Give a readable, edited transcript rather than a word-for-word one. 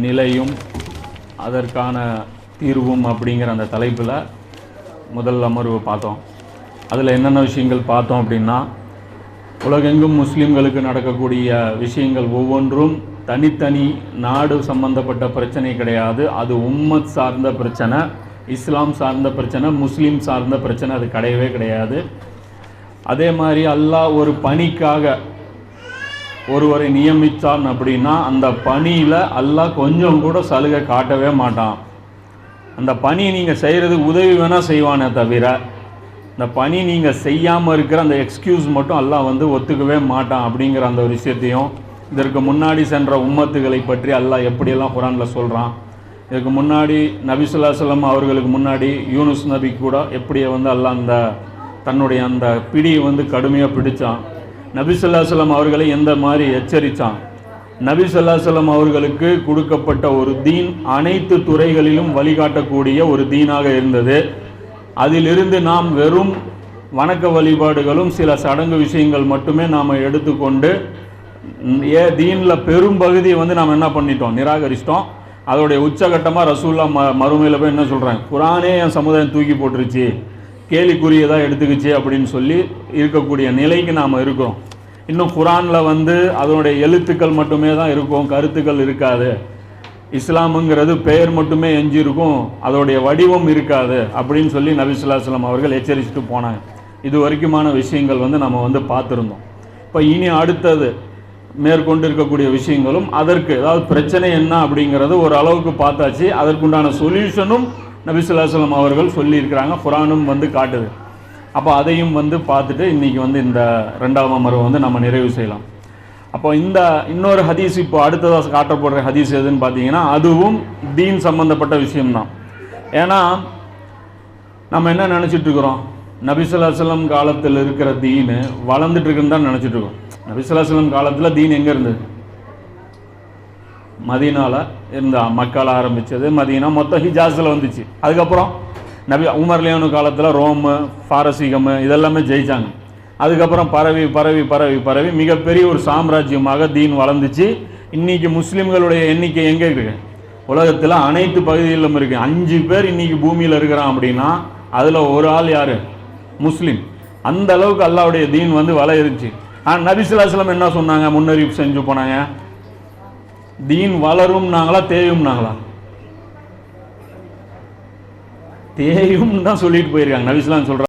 நிலையும் அதற்கான தீர்வும் அப்படிங்கிற அந்த தலைப்பில் முதல் அமர்வு பார்த்தோம். அதில் என்னென்ன விஷயங்கள் பார்த்தோம் அப்படின்னா, உலகெங்கும் முஸ்லீம்களுக்கு நடக்கக்கூடிய விஷயங்கள் ஒவ்வொன்றும் தனித்தனி நாடு சம்பந்தப்பட்ட பிரச்சனை கிடையாது. அது உம்மத் சார்ந்த பிரச்சனை, இஸ்லாம் சார்ந்த பிரச்சனை, முஸ்லீம் சார்ந்த பிரச்சனை, அது கிடையவே கிடையாது. அதே மாதிரி அல்லாஹ் ஒரு பணிக்காக ஒருவரை நியமித்தான் அப்படின்னா அந்த பணியில் அல்லாஹ் கொஞ்சம் கூட சலுகை காட்டவே மாட்டான். அந்த பணி நீங்கள் செய்கிறதுக்கு உதவி வேணால் செய்வானே தவிர இந்த பணி நீங்கள் செய்யாமல் இருக்கிற அந்த எக்ஸ்கியூஸ் மட்டும் அல்லாஹ் ஒத்துக்கவே மாட்டான் அப்படிங்கிற அந்த ஒரு விஷயத்தையும், இதற்கு முன்னாடி சென்ற உம்மத்துகளை பற்றி அல்லாஹ் எப்படியெல்லாம் குரானில் சொல்கிறான். இதுக்கு முன்னாடி நபி ஸல்லல்லாஹு அலைஹி வஸல்லம் அவர்களுக்கு முன்னாடி யூனுஸ் நபி கூட எப்படி அல்லாஹ் அந்த தன்னுடைய அந்த பிடியை கடுமையாக பிடித்தான். நபி ஸல்லல்லாஹு அலைஹி வஸல்லம் அவர்களை எந்த மாதிரி எச்சரித்தான். நபி ஸல்லல்லாஹு அலைஹி வஸல்லம் அவர்களுக்கு கொடுக்கப்பட்ட ஒரு தீன் அனைத்து துறைகளிலும் வழிகாட்டக்கூடிய ஒரு தீனாக இருந்தது. அதிலிருந்து நாம் வெறும் வணக்க வழிபாடுகளும் சில சடங்கு விஷயங்கள் மட்டுமே நாம் எடுத்துக்கொண்டு தீனில் பெரும் பகுதியை நாம் என்ன பண்ணிட்டோம், நிராகரிச்சிட்டோம். அதோடைய உச்சகட்டமாக ரசூல்லா மறுமையில் போய் என்ன சொல்கிறாங்க, குரானே என் சமுதாயம் தூக்கி போட்டுருச்சு, கேலிக்குரியதாக எடுத்துக்கிச்சு அப்படின்னு சொல்லி இருக்கக்கூடிய நிலைக்கு நாம் இருக்கிறோம். இன்னும் குரானில் அதனுடைய எழுத்துக்கள் மட்டுமே தான் இருக்கும், கருத்துக்கள் இருக்காது. இஸ்லாமுங்கிறது பெயர் மட்டுமே எஞ்சி இருக்கும், அதோடைய வடிவம் இருக்காது அப்படின்னு சொல்லி நபி ஸல்லல்லாஹு அலைஹி வஸல்லம் அவர்கள் எச்சரிச்சுட்டு போனாங்க. இது வரைக்குமான விஷயங்கள் நம்ம பார்த்துருந்தோம். இப்போ இனி அடுத்தது மேற்கொண்டு இருக்கக்கூடிய விஷயங்களும் அதற்கு, அதாவது பிரச்சனை என்ன அப்படிங்கிறது ஒரு அளவுக்கு பார்த்தாச்சு. அதற்குண்டான சொல்யூஷனும் நபி ஸல்லல்லாஹு அலைஹி வஸல்லம் அவர்கள் சொல்லியிருக்கிறாங்க, குரானும் காட்டுது. அப்போ அதையும் பார்த்துட்டு இன்றைக்கி இந்த ரெண்டாவது அமர்வை நம்ம நிறைவு செய்யலாம். அப்போ இந்த இன்னொரு ஹதீஸ் இப்போ அடுத்ததாக காட்டப்படுற ஹதீஸ் எதுன்னு பார்த்தீங்கன்னா, அதுவும் தீன் சம்பந்தப்பட்ட விஷயம்தான். ஏன்னா நம்ம என்ன நினச்சிட்ருக்குறோம், நபி ஸல்லல்லாஹு அலைஹி வஸல்லம் காலத்தில் இருக்கிற தீன் வளர்ந்துட்டு இருக்குன்னு தான் நினச்சிட்ருக்கோம். நபி ஸல்லல்லாஹு அலைஹி வஸல்லம் காலத்தில் தீன் எங்கே இருந்தது? மதீனாவில் இருந்தா, மக்கால் ஆரம்பித்தது மதீனா, மொத்தம் ஹிஜாஸில் வந்துச்சு. அதுக்கப்புறம் நபி உமர்லியானு காலத்தில் ரோமு, பாரசீகமு இதெல்லாமே ஜெயித்தாங்க. அதுக்கப்புறம் பரவி பரவி பரவி பரவி மிகப்பெரிய ஒரு சாம்ராஜ்யமாக தீன் வளர்ந்துச்சு. இன்றைக்கி முஸ்லீம்களுடைய எண்ணிக்கை எங்கே இருக்குது? உலகத்தில் அனைத்து பகுதிகளிலும் இருக்குது. 5 பேர் இன்றைக்கி பூமியில் இருக்கிறான் அப்படின்னா அதில் ஒரு ஆள் யார்? முஸ்லீம். அந்த அளவுக்கு அல்லாஹ்வுடைய தீன் வளர்ந்துச்சு. ஆனால் நபி ஸல்லல்லாஹு அலைஹி வஸல்லம் என்ன சொன்னாங்க, முன்னறிவிப்பு செஞ்சு போனாங்க, தீன் வளரும் நாங்களா தேயும் நாங்களா? தேயும் தான் சொல்லிட்டு போயிருக்காங்க நபி ஸல்லல்லாஹு அலைஹி வஸல்லம் சொல்கிறாங்க.